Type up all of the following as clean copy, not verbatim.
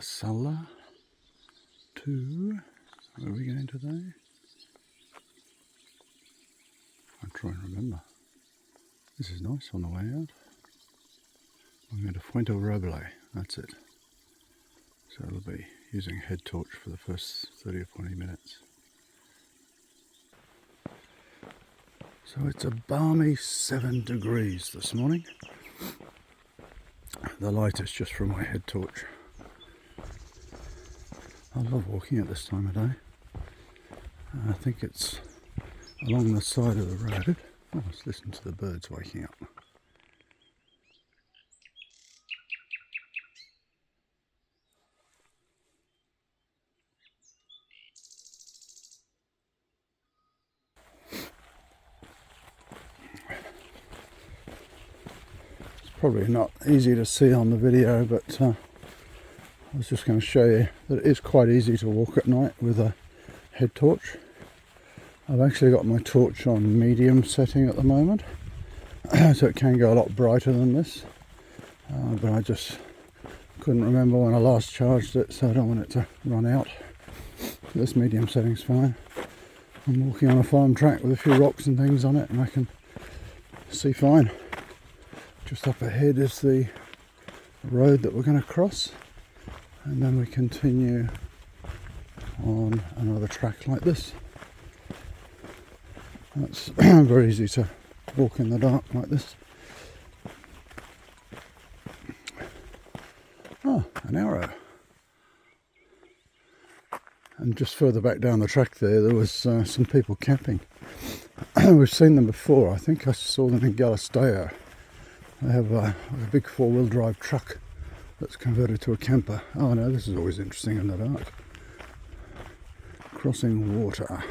Calzada to, where are we going today? I'm trying to remember. This is nice on the way out. I'm going to Fuenterroble, that's it. So it'll be using a head torch for the first 30 or 40 minutes. So it's a balmy 7 degrees this morning. The light is just from my head torch. I love walking at this time of day. I think it's along the side of the road. Oh, let's listen to the birds waking up. It's probably not easy to see on the video, but I was just going to show you that it is quite easy to walk at night with a head torch. I've actually got my torch on medium setting at the moment, so it can go a lot brighter than this, but I just couldn't remember when I last charged it, so I don't want it to run out. This medium setting's fine. I'm walking on a farm track with a few rocks and things on it, and I can see fine. Just up ahead is the road that we're going to cross, and then we continue on another track like this. That's very easy to walk in the dark like this. Oh, an arrow. And just further back down the track there was some people camping. We've seen them before. I think I saw them in Galisteo. They have a big 4-wheel drive truck that's converted to a camper. Oh no, this is always interesting in the dark. Crossing water.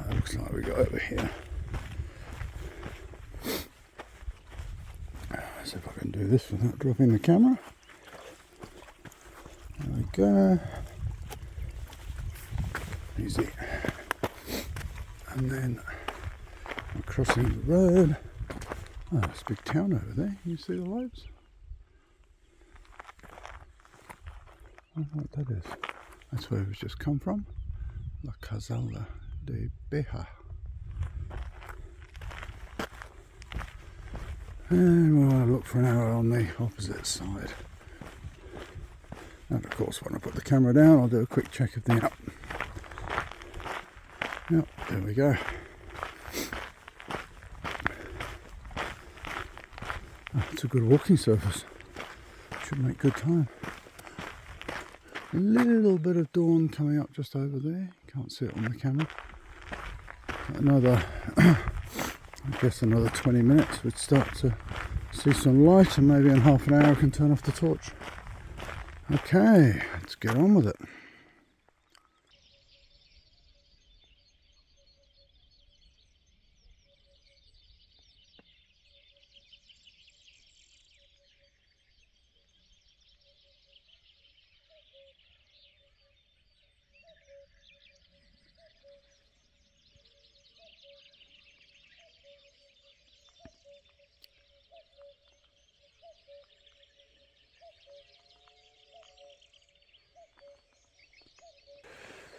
Looks like we go over here. Let's see if I can do this without dropping the camera. There we go. Easy. And then we're crossing the road. Oh, there's a big town over there. Can you see the lights? I don't know what that is. That's where we've just come from. La Calzada de Bejar. And we'll have a look for an arrow on the opposite side. And of course, when I put the camera down, I'll do a quick check of the app. Yep, there we go. Oh, it's a good walking surface. Should make good time. A little bit of dawn coming up just over there. Can't see it on the camera. Another, I guess another 20 minutes we'd start to see some light, and maybe in half an hour I can turn off the torch. Okay, let's get on with it.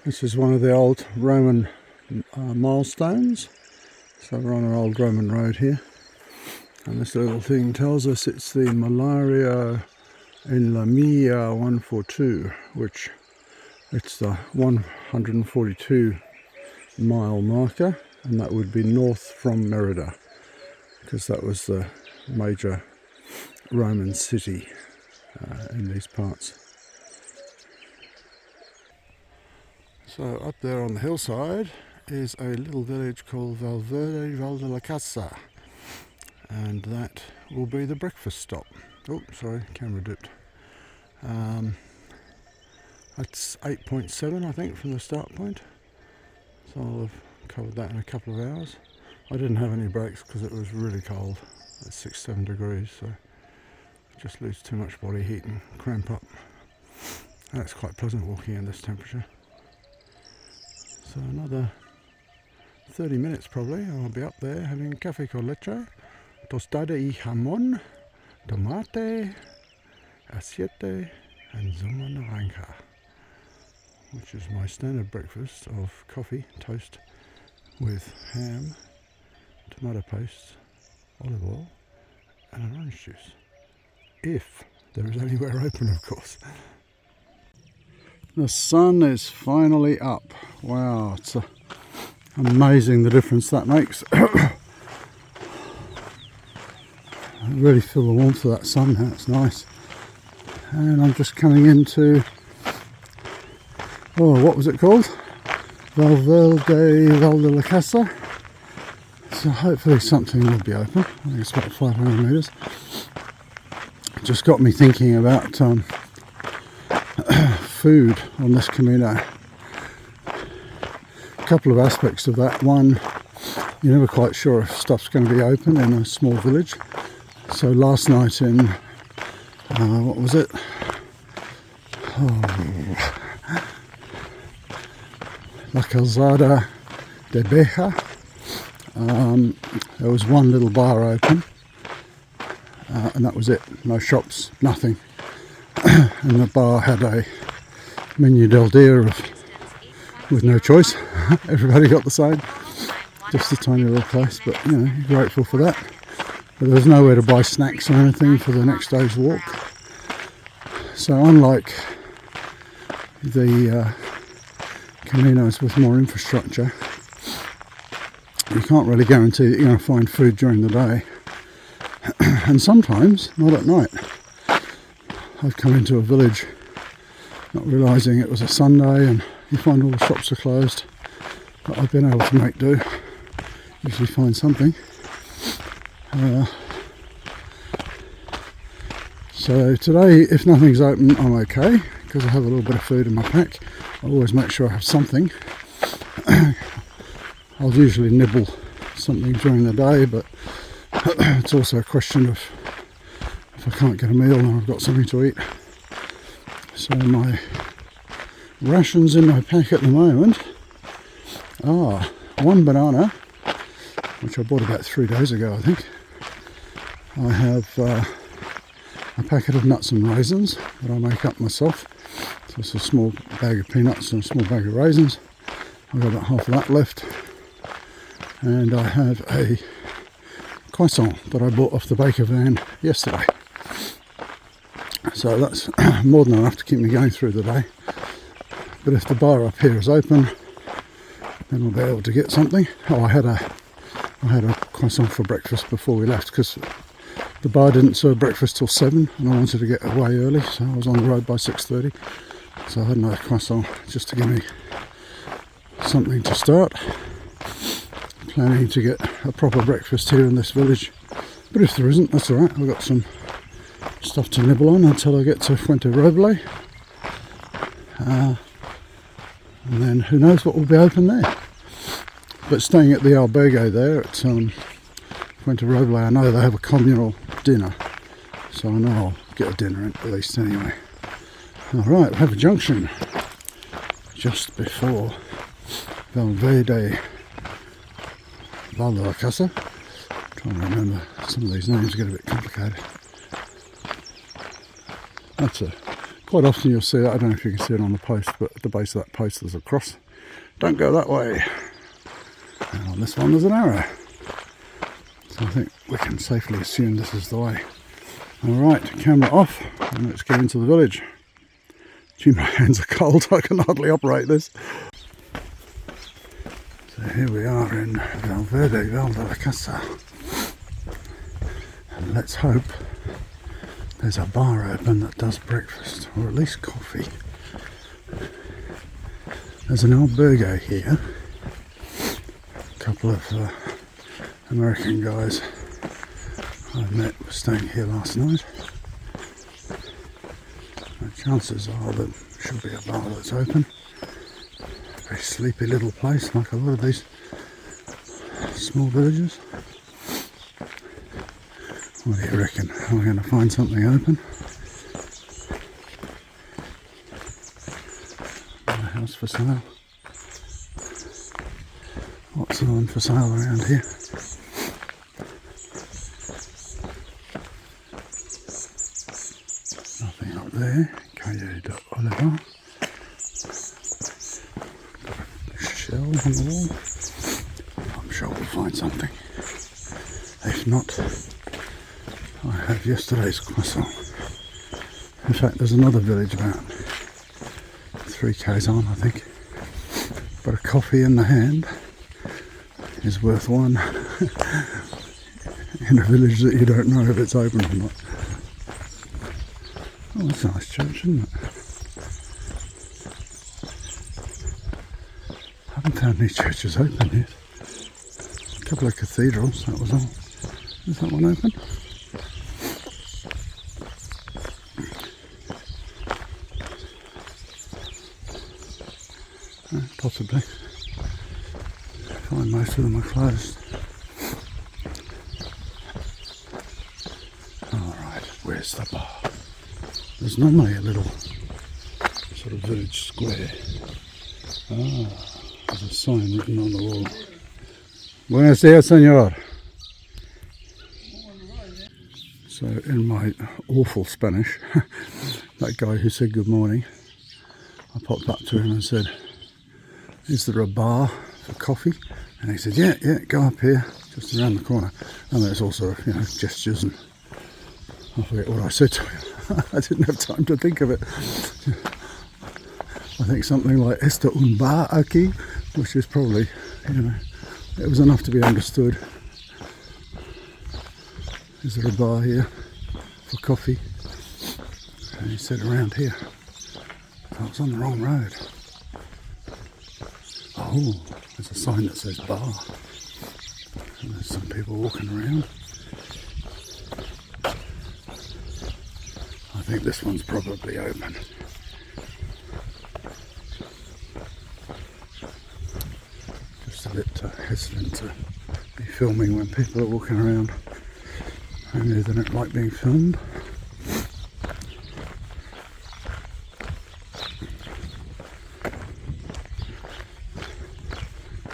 This is one of the old Roman milestones. So we're on an old Roman road here. And this little thing tells us it's the Malaria in la Milla 142, which it's the 142 mile marker, and that would be north from Merida, because that was the major Roman city in these parts. So up there on the hillside is a little village called Valdelacasa, and that will be the breakfast stop. Oh, sorry, camera dipped. That's 8.7, I think, from the start point. So I'll have covered that in a couple of hours. I didn't have any breaks because it was really cold. It's 6-7 degrees, so just lose too much body heat and cramp up. And it's quite pleasant walking in this temperature. So another 30 minutes probably, I'll be up there having café con leche, tostada y jamón, tomate, aceite, and zuma naranja, which is my standard breakfast of coffee, toast with ham, tomato paste, olive oil and an orange juice. If there is anywhere open, of course. The sun is finally up. Wow, it's amazing the difference that makes. I really feel the warmth of that sun now, it's nice. And I'm just coming into, oh, what was it called? Valdelacasa. So hopefully something will be open. I think it's about 500 metres. Just got me thinking about food on this Camino. A couple of aspects of that. One, you're never quite sure if stuff's going to be open in a small village. So last night in, what was it? La Calzada de Bejar. There was one little bar open, and that was it. No shops, nothing. And the bar had a menu del dia with no choice. Everybody got the same. Just a tiny little place, but you know, grateful for that. But there was nowhere to buy snacks or anything for the next day's walk. So unlike the Caminos with more infrastructure, you can't really guarantee that you're going to find food during the day. And sometimes not at night. I've come into a village not realising it was a Sunday and you find all the shops are closed, but I've been able to make do. Usually find something. So today, if nothing's open, I'm okay because I have a little bit of food in my pack. I always make sure I have something. I'll usually nibble something during the day, but it's also a question of if I can't get a meal and I've got something to eat. So my rations in my pack at the moment are one banana, which I bought about 3 days ago, I think. I have a packet of nuts and raisins that I make up myself. So it's a small bag of peanuts and a small bag of raisins. I've got about half of that left. And I have a croissant that I bought off the baker van yesterday. So that's more than enough to keep me going through the day. But if the bar up here is open, then I'll be able to get something. Oh, I had a croissant for breakfast before we left because the bar didn't serve breakfast till 7 and I wanted to get away early, so I was on the road by 6:30. So I had another croissant just to give me something to start. Planning to get a proper breakfast here in this village, but if there isn't, that's alright. I've got some stuff to nibble on until I get to Fuenterroble, and then who knows what will be open there. But staying at the albergue there at Fuenterroble, I know they have a communal dinner, so I know I'll get a dinner in at least anyway. Alright, we have a junction just before Valdelacasa. Trying to remember, some of these names get a bit complicated. That's quite often you'll see that. I don't know if you can see it on the post, but at the base of that post there's a cross. Don't go that way. And on this one there's an arrow. So I think we can safely assume this is the way. Alright, camera off and let's get into the village. Gee, my hands are cold, I can hardly operate this. So here we are in Valdelacasa, and let's hope there's a bar open that does breakfast, or at least coffee. There's an albergue here, a couple of American guys I've met were staying here last night. The chances are there should be a bar that's open. Very sleepy little place, like a lot of these small villages. What do you reckon? Am I going to find something open? A house for sale. What's on for sale around here? Nothing up there. Okay, Calle de Oliva. Shell on the wall. I'm sure we'll find something. If not, I have yesterday's croissant. In fact, there's another village about 3 k's on, I think. But a coffee in the hand is worth one in a village that you don't know if it's open or not. Oh, that's a nice church, isn't it? I haven't found any churches open yet. A couple of cathedrals, that was all. Is that one open? Possibly. I find most of them are closed. Alright, where's the bar? There's normally a little sort of village square. Ah, there's a sign written on the wall. Buenos dias, señor. So in my awful Spanish, that guy who said good morning, I popped up to him and said, is there a bar for coffee? And he said, yeah, go up here, just around the corner. And there's also, gestures, and I forget what I said to him. I didn't have time to think of it. I think something like "Está un bar aquí," which is probably, it was enough to be understood. Is there a bar here for coffee? And he said around here. I was on the wrong road. Oh, there's a sign that says bar. And there's some people walking around. I think this one's probably open. Just a bit hesitant to be filming when people are walking around. Maybe they don't like being filmed.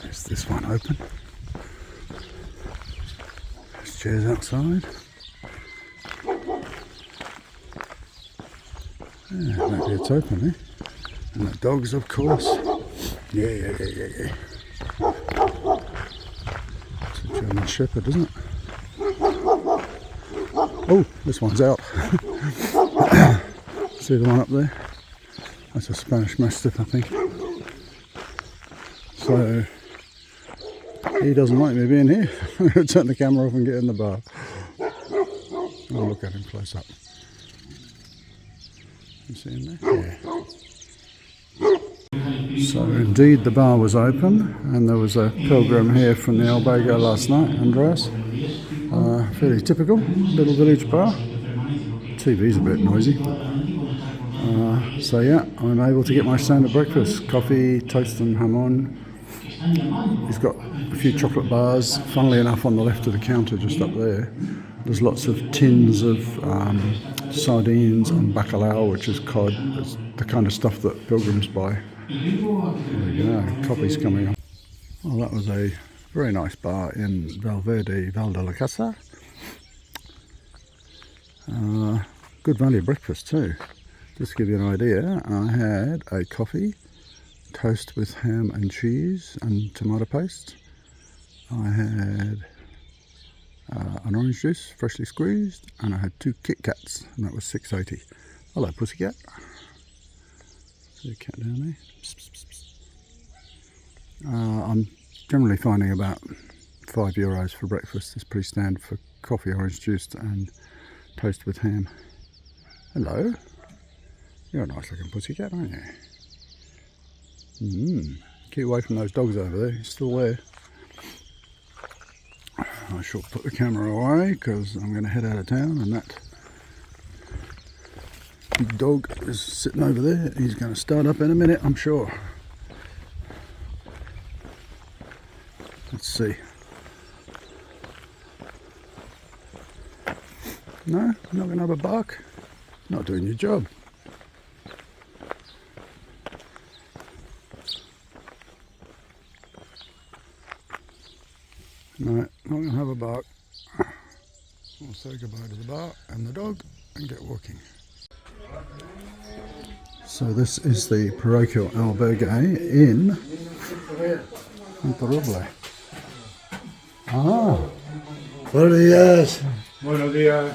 Is this one open? There's chairs outside. Yeah, maybe it's open, eh? And the dogs, of course. Yeah. It's a German Shepherd, isn't it? Oh, this one's out. See the one up there? That's a Spanish Mastiff, I think. So, he doesn't like me being here. I'm going to turn the camera off and get in the bar. I'll look at him close up. You see him there? Yeah. So indeed the bar was open, and there was a pilgrim here from the Albergue last night, Andreas. Fairly typical little village bar. TV's a bit noisy. So yeah, I'm able to get my standard breakfast. Coffee, toast and jamon. He's got a few chocolate bars. Funnily enough, on the left of the counter just up there, there's lots of tins of sardines and bacalao, which is cod. It's the kind of stuff that pilgrims buy. There we go, coffee's coming on. Well, that was a very nice bar in Valdelacasa. Good value breakfast too. Just to give you an idea, I had a coffee, toast with ham and cheese and tomato paste. I had an orange juice, freshly squeezed, and I had 2 Kit Kats, and that was $6.80. Hello, pussycat. See a cat down there. Psst, psst, psst. I'm generally finding about €5 for breakfast. It's pretty standard for coffee, orange juice, and toast with ham. Hello. You're a nice looking pussycat, aren't you? Keep away from those dogs over there. He's still there. I shall put the camera away because I'm going to head out of town, and that big dog is sitting over there. He's going to start up in a minute, I'm sure. Let's see. No, you're not going to have a bark? Not doing your job. No, not going to have a bark. We'll say goodbye to the bar and the dog and get walking. So this is the Parroquial Albergue in Fuenterroble. Ah. Buenos días. Buenos días.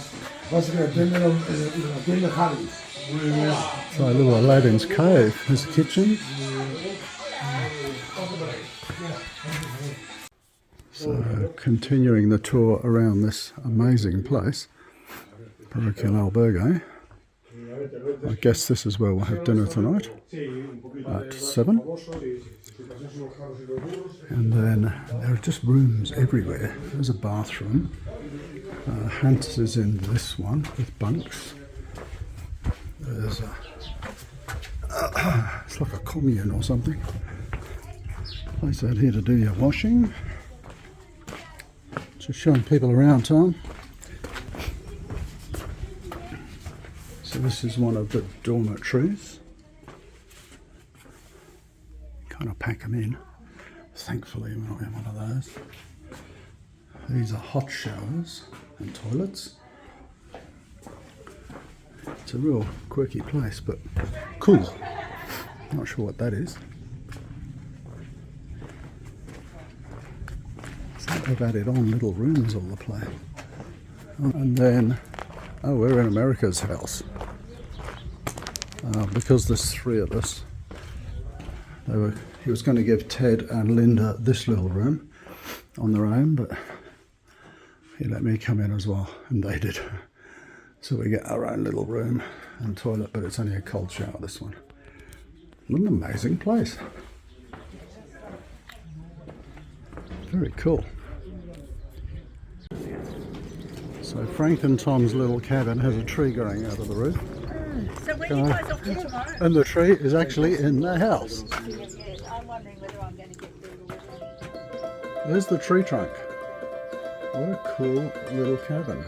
So a little Aladdin's cave. There's a kitchen. So continuing the tour around this amazing place, Parroquial Albergue. I guess this is where we'll have dinner tonight at 7. And then there are just rooms everywhere. There's a bathroom. Hans is in this one with bunks. There's a it's like a commune or something. Place out here to do your washing. Just showing people around, Tom. So this is one of the dormitories. Kind of pack them in. Thankfully we're not in one of those. These are hot showers and toilets. It's a real quirky place, but cool. Not sure what that is. So they've added on little rooms all the place. And then, oh, we're in America's house. Because there's 3 of us, he was going to give Ted and Linda this little room on their own, but he let me come in as well, and they did. So we get our own little room and toilet, but it's only a cold shower, this one. What an amazing place. Very cool. So Frank and Tom's little cabin has a tree growing out of the roof. So when you guys off to tomorrow? And the tree is actually in the house. Yes, I'm wondering whether I'm going to get through. There's the tree trunk. What a cool little cabin.